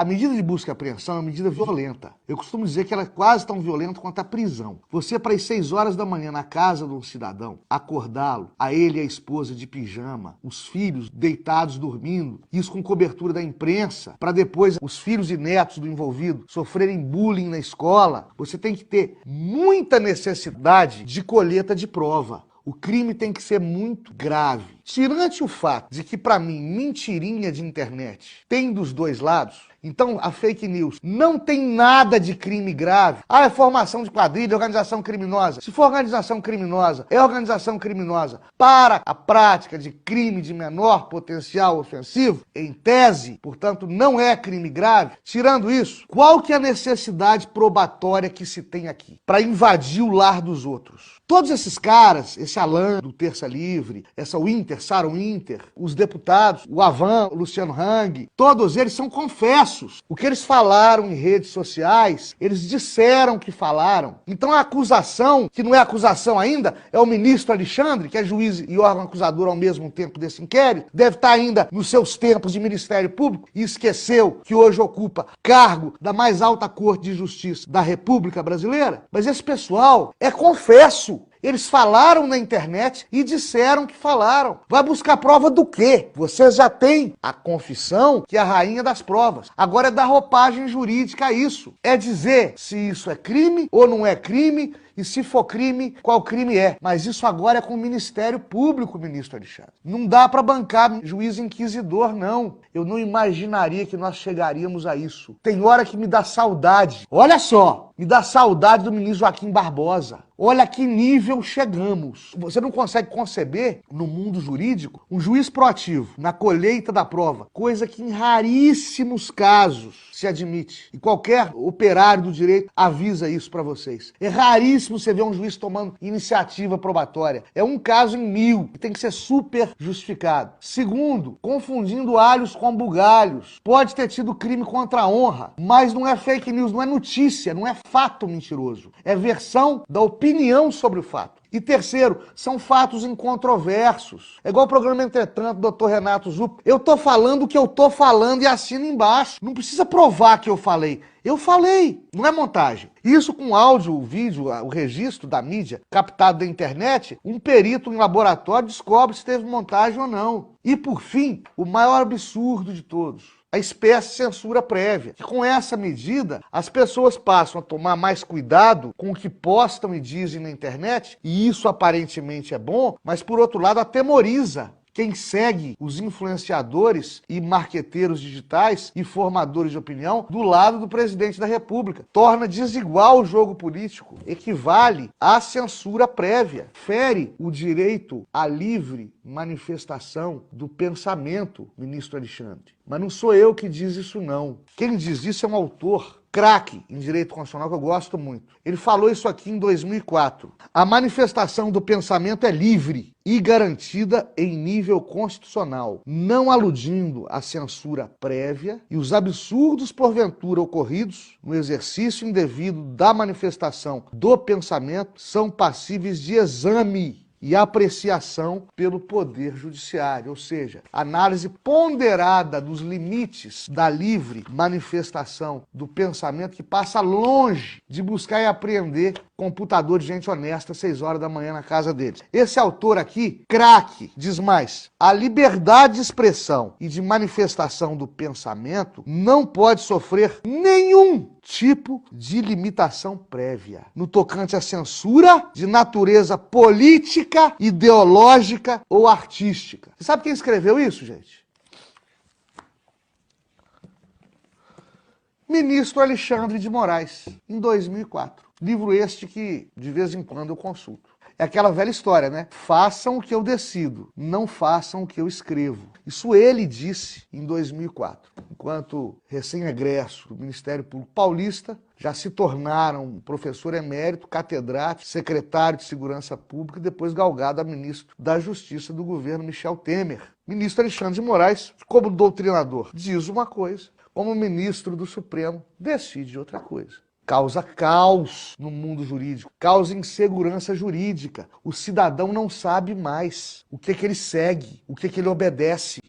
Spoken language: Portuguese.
A medida de busca e apreensão é uma medida violenta. Eu costumo dizer que ela é quase tão violenta quanto a prisão. Você, para as 6 horas da manhã na casa de um cidadão, acordá-lo, a ele e a esposa de pijama, os filhos deitados dormindo, isso com cobertura da imprensa, para depois os filhos e netos do envolvido sofrerem bullying na escola, você tem que ter muita necessidade de colheita de prova. O crime tem que ser muito grave. Tirante o fato de que, para mim, mentirinha de internet tem dos dois lados, então a fake news não tem nada de crime grave. Ah, é formação de quadrilha, organização criminosa. Se for organização criminosa, é organização criminosa para a prática de crime de menor potencial ofensivo, em tese, portanto, não é crime grave. Tirando isso, qual que é a necessidade probatória que se tem aqui para invadir o lar dos outros? Todos esses caras, esse Alan do Terça Livre, essa Winter, Sarah Winter, os deputados, o Avan, o Luciano Hang, todos eles são confessos. O que eles falaram em redes sociais, eles disseram que falaram. Então a acusação, que não é acusação ainda, é o ministro Alexandre, que é juiz e órgão acusador ao mesmo tempo desse inquérito, deve estar ainda nos seus tempos de Ministério Público e esqueceu que hoje ocupa cargo da mais alta Corte de Justiça da República Brasileira. Mas esse pessoal é confesso. Eles falaram na internet e disseram que falaram. Vai buscar prova do quê? Vocês já têm a confissão, que é a rainha das provas. Agora é dar roupagem jurídica a isso. É dizer se isso é crime ou não é crime, e se for crime, qual crime é. Mas isso agora é com o Ministério Público, ministro Alexandre. Não dá para bancar juiz inquisidor, não. Eu não imaginaria que nós chegaríamos a isso. Tem hora que me dá saudade. Olha só, me dá saudade do ministro Joaquim Barbosa. Olha a que nível chegamos. Você não consegue conceber, no mundo jurídico, um juiz proativo na colheita da prova, coisa que em raríssimos casos se admite. E qualquer operário do direito avisa isso para vocês. É raríssimo você ver um juiz tomando iniciativa probatória. É um caso em 1000, que tem que ser super justificado. Segundo, confundindo alhos com bugalhos. Pode ter tido crime contra a honra, mas não é fake news, não é notícia, não é fato mentiroso. É versão da opinião sobre o fato. E terceiro, são fatos incontroversos. É igual o programa Entretanto, Dr. Renato Zup. Eu tô falando o que eu tô falando e assina embaixo. Não precisa provar que eu falei. Eu falei, não é montagem. Isso com áudio, o vídeo, o registro da mídia captado da internet, um perito em laboratório descobre se teve montagem ou não. E por fim, o maior absurdo de todos. A espécie de censura prévia. Que com essa medida, as pessoas passam a tomar mais cuidado com o que postam e dizem na internet, e isso aparentemente é bom, mas por outro lado atemoriza quem segue os influenciadores e marqueteiros digitais e formadores de opinião do lado do presidente da República. Torna desigual o jogo político, equivale à censura prévia, fere o direito à livre manifestação do pensamento, ministro Alexandre. Mas não sou eu que diz isso, não. Quem diz isso é um autor craque em direito constitucional que eu gosto muito. Ele falou isso aqui em 2004. A manifestação do pensamento é livre e garantida em nível constitucional, não aludindo à censura prévia e os absurdos porventura ocorridos no exercício indevido da manifestação do pensamento são passíveis de exame e apreciação pelo Poder Judiciário, ou seja, análise ponderada dos limites da livre manifestação do pensamento que passa longe de buscar e apreender computador de gente honesta às 6 horas da manhã na casa deles. Esse autor aqui, craque, diz mais: a liberdade de expressão e de manifestação do pensamento não pode sofrer nenhum tipo de limitação prévia no tocante à censura de natureza política, ideológica ou artística. Você sabe quem escreveu isso, gente? Ministro Alexandre de Moraes, em 2004. Livro este que, de vez em quando, eu consulto. É aquela velha história, né? Façam o que eu decido, não façam o que eu escrevo. Isso ele disse em 2004. Enquanto recém-egresso do Ministério Público Paulista, já se tornaram professor emérito, catedrático, secretário de Segurança Pública e depois galgado a ministro da Justiça do governo Michel Temer. Ministro Alexandre de Moraes, como doutrinador, diz uma coisa, como ministro do Supremo, decide outra coisa. Causa caos no mundo jurídico, causa insegurança jurídica. O cidadão não sabe mais o que ele segue, o que ele obedece.